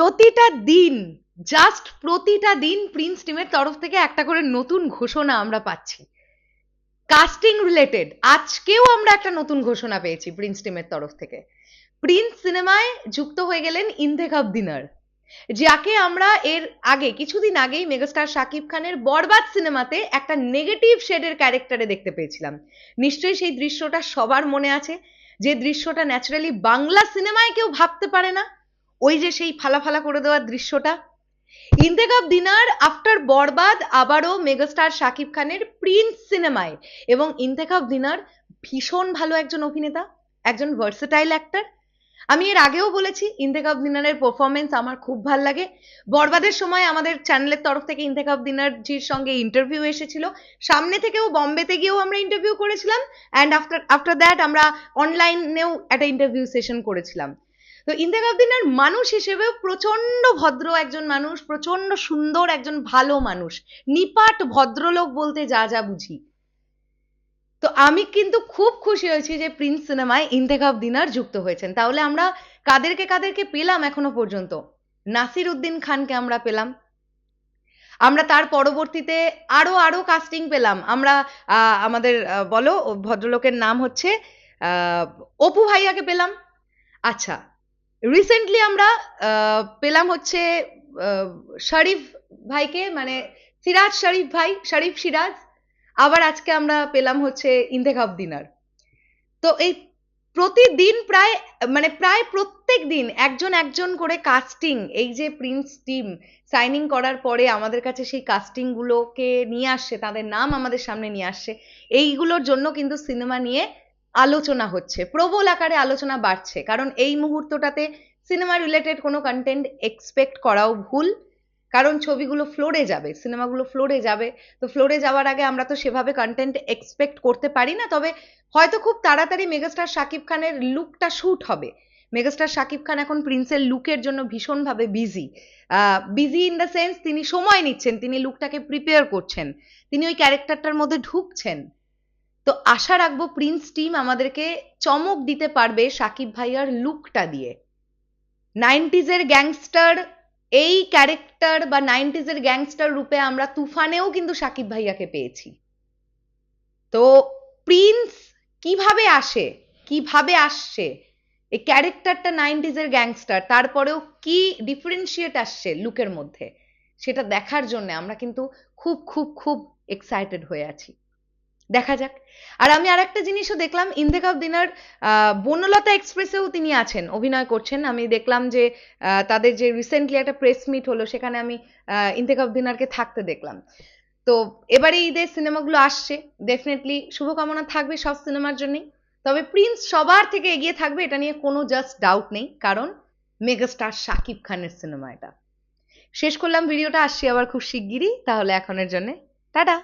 প্রতিটা দিন জাস্ট প্রতিটা দিন প্রিন্স টিমের তরফ থেকে একটা করে নতুন ঘোষণা আমরা পাচ্ছি কাস্টিং রিলেটেড। আজকেও আমরা একটা নতুন ঘোষণা পেয়েছি প্রিন্স টিমের তরফ থেকে। প্রিন্স সিনেমায় যুক্ত হয়ে গেলেন ইন্তেখাব দিনার, যাকে আমরা এর আগে কিছুদিন আগেই মেগাস্টার শাকিব খানের বরবাদ সিনেমাতে একটা নেগেটিভ শেডের ক্যারেক্টারে দেখতে পেয়েছিলাম। নিশ্চয়ই সেই দৃশ্যটা সবার মনে আছে, যে দৃশ্যটা ন্যাচারালি বাংলা সিনেমায় কেউ ভাবতে পারে না, ওই যে সেই ফালা ফালা করে দেওয়ার দৃশ্যটা। ইন্তেখাব দিনার আফটার বরবাদ আবারও মেগাস্টার শাকিব খানের প্রিন্স সিনেমায়, এবং ইন্তেখাব দিনার ভীষণ ভালো একজন অভিনেতা, একজন ভার্সেটাইল অ্যাক্টর। আমি এর আগেও বলেছি ইন্তেখাব দিনারের পারফরমেন্স আমার খুব ভাল লাগে। বরবাদের সময় আমাদের চ্যানেলের তরফ থেকে ইন্তেখাব দিনারজির সঙ্গে ইন্টারভিউ এসেছিল, সামনে থেকেও বম্বেতে গিয়েও আমরা ইন্টারভিউ করেছিলাম, অ্যান্ড আফটার দ্যাট আমরা অনলাইনেও একটা ইন্টারভিউ সেশন করেছিলাম। তো ইন্তেখাব দিনার মানুষ হিসেবেও প্রচন্ড ভদ্র একজন মানুষ, প্রচন্ড সুন্দর একজন ভালো মানুষ, নিপাট ভদ্রলোক বলতে যা যা বুঝি। তো আমি কিন্তু খুব খুশি হয়েছি যে প্রিন্স সিনেমায় ইন্তেখাব দিনার যুক্ত হয়েছেন। তাহলে আমরা কাদেরকে কাদেরকে পেলাম এখনো পর্যন্ত? নাসির উদ্দিন খানকে আমরা পেলাম, আমরা তার পরবর্তীতে আরো আরো কাস্টিং পেলাম। আমরা আমাদের বলো ভদ্রলোকের নাম হচ্ছে অপু ভাইয়াকে পেলাম। আচ্ছা, রিসেন্টলি আমরা পেলাম হচ্ছে শরীফ ভাইকে, মানে সিরাজ শরীফ ভাই, শরীফ সিরাজ। আবার আজকে আমরা পেলাম হচ্ছে ইন্তেখাব দিনার। তো এই প্রতিদিন প্রায় প্রত্যেক দিন একজন একজন করে কাস্টিং, এই যে প্রিন্স টিম সাইনিং করার পরে আমাদের কাছে সেই কাস্টিং গুলোকে নিয়ে আসছে, তাদের নাম আমাদের সামনে নিয়ে আসছে, এইগুলোর জন্য কিন্তু সিনেমা নিয়ে আলোচনা হচ্ছে, প্রবল আকারে আলোচনা বাড়ছে। কারণ এই মুহূর্তটাতে সিনেমা রিলেটেড কোনো কন্টেন্ট এক্সপেক্ট করাও ভুল, কারণ ছবিগুলো ফ্লোরে যাবে, সিনেমাগুলো ফ্লোরে যাবে। তো ফ্লোরে যাওয়ার আগে আমরা তো সেভাবে কন্টেন্ট এক্সপেক্ট করতে পারি না। তবে হয়তো খুব তাড়াতাড়ি মেগাস্টার শাকিব খানের লুকটা শুট হবে। মেগাস্টার শাকিব খান এখন প্রিন্সের লুকের জন্য ভীষণভাবে busy, busy in the sense তিনি সময় নিচ্ছেন, তিনি লুকটাকে প্রিপেয়ার করছেন, তিনি ওই ক্যারেক্টারটার মধ্যে ঢুকছেন। তো আশা রাখবো প্রিন্স টিম আমাদেরকে চমক দিতে পারবে শাকিব ভাইয়ার লুকটা দিয়ে। 90s এর গ্যাংস্টার এই ক্যারেক্টার বা 90s এর গ্যাংস্টার রূপে আমরা তুফানেও কিন্তু শাকিব ভাইয়াকে পেয়েছি। তো প্রিন্স কিভাবে আসছে, এই ক্যারেক্টারটা 90s এর গ্যাংস্টার, তারপরেও কি ডিফারেন্সিয়েট আসছে লুকের মধ্যে, সেটা দেখার জন্য আমরা কিন্তু খুব খুব খুব এক্সাইটেড হয়ে আছি। দেখা যাক। আর আমি আর একটা জিনিসও দেখলাম, ইন্তেখাব দিনার বনলতা এক্সপ্রেসেও তিনি আছেন, অভিনয় করছেন। আমি দেখলাম যে তাদের যে রিসেন্টলি একটা প্রেস মিট হলো, সেখানে আমি ইন্তেখাব দিনারকে থাকতে দেখলাম। তো এবারে ঈদের সিনেমাগুলো আসছে, ডেফিনেটলি শুভকামনা থাকবে সব সিনেমার জন্যই। তবে প্রিন্স সবার থেকে এগিয়ে থাকবে, এটা নিয়ে কোনো জাস্ট ডাউট নেই, কারণ মেগাস্টার শাকিব খানের সিনেমা এটা। শেষ করলাম ভিডিওটা, আসছি আবার খুব শিগগিরই। তাহলে এখনের জন্য টাটা।